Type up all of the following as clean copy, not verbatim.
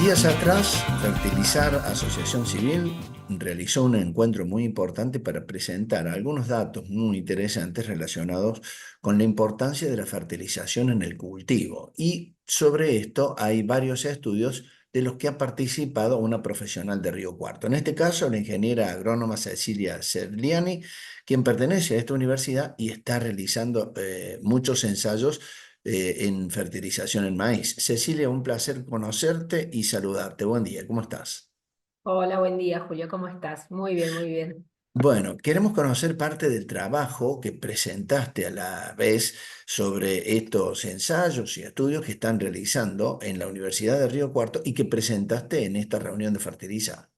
Días atrás, Fertilizar Asociación Civil realizó un encuentro muy importante para presentar algunos datos muy interesantes relacionados con la importancia de la fertilización en el cultivo. Y sobre esto hay varios estudios de los que ha participado una profesional de Río Cuarto. En este caso, la ingeniera agrónoma Cecilia Serliani, quien pertenece a esta universidad y está realizando muchos ensayos en fertilización en maíz. Cecilia, un placer conocerte y saludarte. Buen día, ¿cómo estás? Hola, buen día, Julio, ¿cómo estás? Muy bien, muy bien. Bueno, queremos conocer parte del trabajo que presentaste a la vez sobre estos ensayos y estudios que están realizando en la Universidad de Río Cuarto y que presentaste en esta reunión de Fertiliza.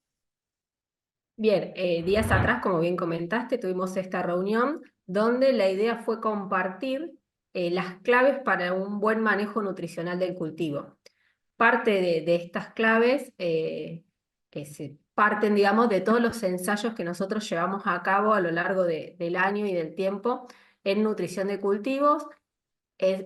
Bien, días atrás, como bien comentaste, tuvimos esta reunión donde la idea fue compartir las claves para un buen manejo nutricional del cultivo. Parte de estas claves que se parten, digamos, de todos los ensayos que nosotros llevamos a cabo a lo largo del año y del tiempo en nutrición de cultivos.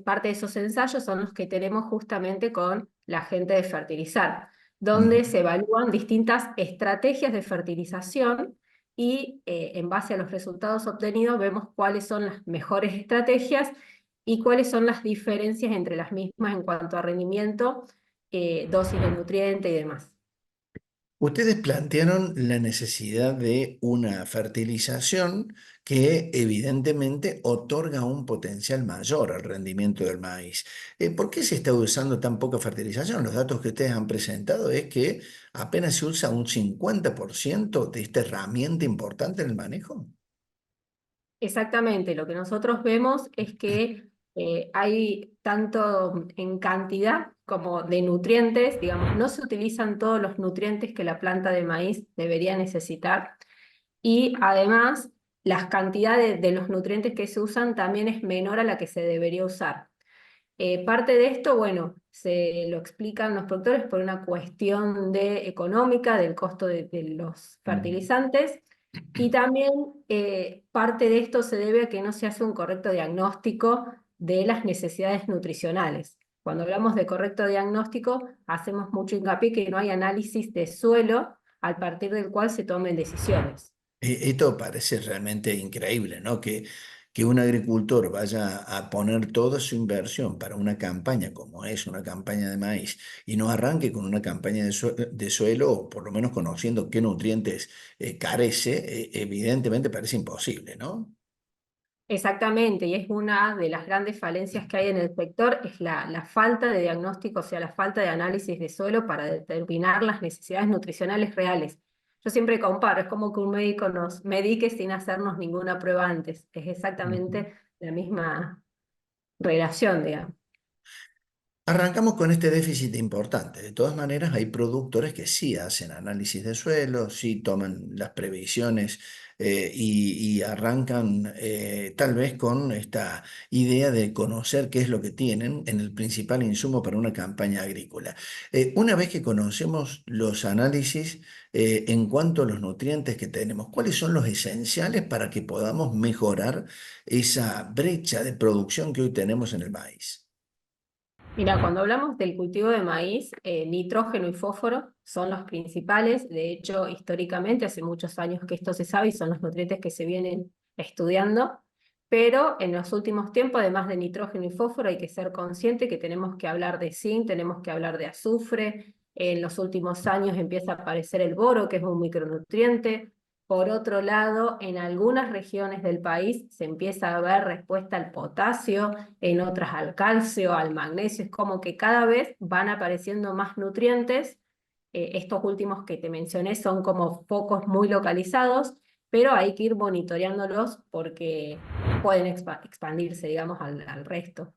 Parte de esos ensayos son los que tenemos justamente con la gente de fertilizar, donde Ujú. se evalúan distintas estrategias de fertilización y en base a los resultados obtenidos vemos cuáles son las mejores estrategias y cuáles son las diferencias entre las mismas en cuanto a rendimiento, dosis de nutriente y demás. Ustedes plantearon la necesidad de una fertilización que evidentemente otorga un potencial mayor al rendimiento del maíz. ¿Por qué se está usando tan poca fertilización? Los datos que ustedes han presentado es que apenas se usa un 50% de esta herramienta importante en el manejo. Exactamente, lo que nosotros vemos es que hay tanto en cantidad como de nutrientes, digamos, no se utilizan todos los nutrientes que la planta de maíz debería necesitar y además las cantidades de los nutrientes que se usan también es menor a la que se debería usar. Parte de esto, bueno, se lo explican los productores por una cuestión económica del costo de los Mm. fertilizantes y también parte de esto se debe a que no se hace un correcto diagnóstico de las necesidades nutricionales. Cuando hablamos de correcto diagnóstico, hacemos mucho hincapié que no hay análisis de suelo al partir del cual se tomen decisiones. Esto parece realmente increíble, ¿no? Que un agricultor vaya a poner toda su inversión para una campaña como es una campaña de maíz y no arranque con una campaña de suelo, o por lo menos conociendo qué nutrientes carece, evidentemente parece imposible, ¿no? Exactamente, y es una de las grandes falencias que hay en el sector, es la falta de diagnóstico, o sea, la falta de análisis de suelo para determinar las necesidades nutricionales reales. Yo siempre comparo, es como que un médico nos medique sin hacernos ninguna prueba antes. Es Ujú. exactamente la misma relación, digamos. Arrancamos con este déficit importante. De todas maneras, hay productores que sí hacen análisis de suelo, sí toman las previsiones y arrancan tal vez con esta idea de conocer qué es lo que tienen en el principal insumo para una campaña agrícola. Una vez que conocemos los análisis en cuanto a los nutrientes que tenemos, ¿cuáles son los esenciales para que podamos mejorar esa brecha de producción que hoy tenemos en el maíz? Mira, cuando hablamos del cultivo de maíz, nitrógeno y fósforo son los principales. De hecho, históricamente, hace muchos años que esto se sabe y son los nutrientes que se vienen estudiando. Pero en los últimos tiempos, además de nitrógeno y fósforo, hay que ser consciente que tenemos que hablar de zinc, tenemos que hablar de azufre. En los últimos años empieza a aparecer el boro, que es un micronutriente. Por otro lado, en algunas regiones del país se empieza a ver respuesta al potasio, en otras al calcio, al magnesio. Es como que cada vez van apareciendo más nutrientes. Estos últimos que te mencioné son como focos muy localizados, pero hay que ir monitoreándolos porque pueden expandirse, digamos, al resto.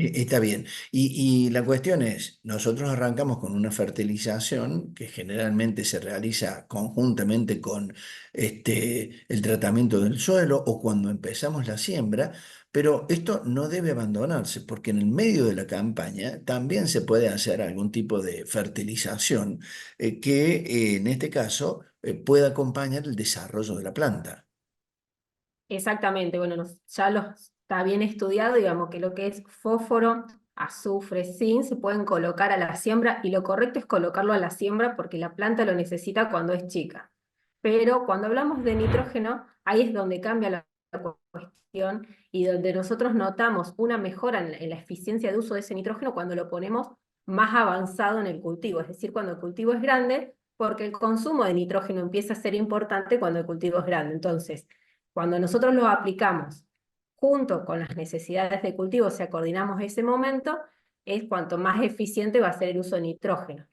Está bien. Y la cuestión es, nosotros arrancamos con una fertilización que generalmente se realiza conjuntamente con el tratamiento del suelo o cuando empezamos la siembra, pero esto no debe abandonarse porque en el medio de la campaña también se puede hacer algún tipo de fertilización que en este caso pueda acompañar el desarrollo de la planta. Exactamente, bueno, ya está bien estudiado, digamos que lo que es fósforo, azufre, zinc, se pueden colocar a la siembra y lo correcto es colocarlo a la siembra porque la planta lo necesita cuando es chica. Pero cuando hablamos de nitrógeno, ahí es donde cambia la cuestión y donde nosotros notamos una mejora en la eficiencia de uso de ese nitrógeno cuando lo ponemos más avanzado en el cultivo, es decir, cuando el cultivo es grande, porque el consumo de nitrógeno empieza a ser importante cuando el cultivo es grande. Entonces, cuando nosotros lo aplicamos junto con las necesidades de cultivo, o sea, coordinamos ese momento, es cuanto más eficiente va a ser el uso de nitrógeno.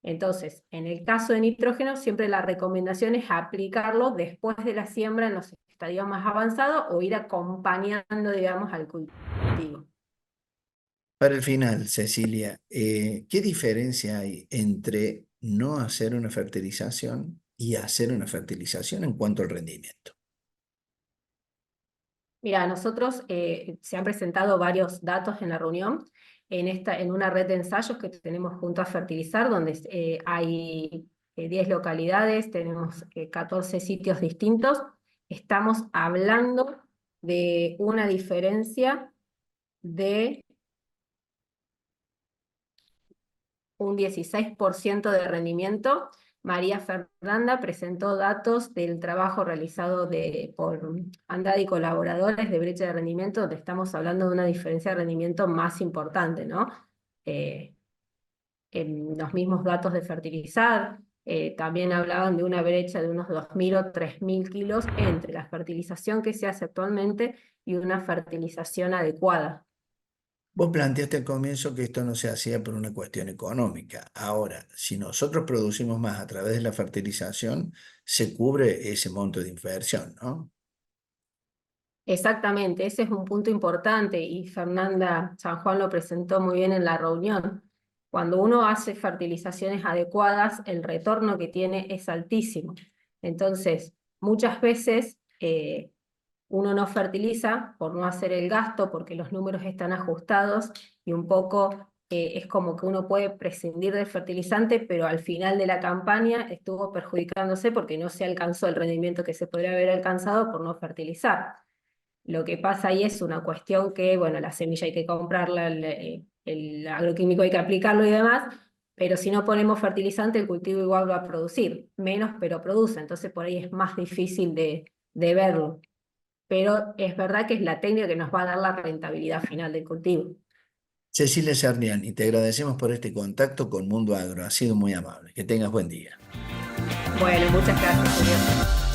Entonces, en el caso de nitrógeno, siempre la recomendación es aplicarlo después de la siembra en los estadios más avanzados o ir acompañando, digamos, al cultivo. Para el final, Cecilia, ¿qué diferencia hay entre no hacer una fertilización y hacer una fertilización en cuanto al rendimiento? Mira, nosotros se han presentado varios datos en la reunión, en una red de ensayos que tenemos junto a Fertilizar, donde hay 10 localidades, tenemos 14 sitios distintos. Estamos hablando de una diferencia de un 16% de rendimiento. María Fernanda presentó datos del trabajo realizado por Andrade y colaboradores de brecha de rendimiento, donde estamos hablando de una diferencia de rendimiento más importante, ¿no? En los mismos datos de fertilizar, también hablaban de una brecha de unos 2.000 o 3.000 kilos entre la fertilización que se hace actualmente y una fertilización adecuada. Vos planteaste al comienzo que esto no se hacía por una cuestión económica. Ahora, si nosotros producimos más a través de la fertilización, se cubre ese monto de inversión, ¿no? Exactamente, ese es un punto importante y Fernanda San Juan lo presentó muy bien en la reunión. Cuando uno hace fertilizaciones adecuadas, el retorno que tiene es altísimo. Entonces, muchas veces uno no fertiliza por no hacer el gasto, porque los números están ajustados y un poco es como que uno puede prescindir del fertilizante, pero al final de la campaña estuvo perjudicándose porque no se alcanzó el rendimiento que se podría haber alcanzado por no fertilizar. Lo que pasa ahí es una cuestión que, bueno, la semilla hay que comprarla, el agroquímico hay que aplicarlo y demás, pero si no ponemos fertilizante, el cultivo igual va a producir, menos, pero produce, entonces por ahí es más difícil de verlo. Pero es verdad que es la técnica que nos va a dar la rentabilidad final del cultivo. Cecilia Sarniani, te agradecemos por este contacto con Mundo Agro. Ha sido muy amable. Que tengas buen día. Bueno, muchas gracias, Julio.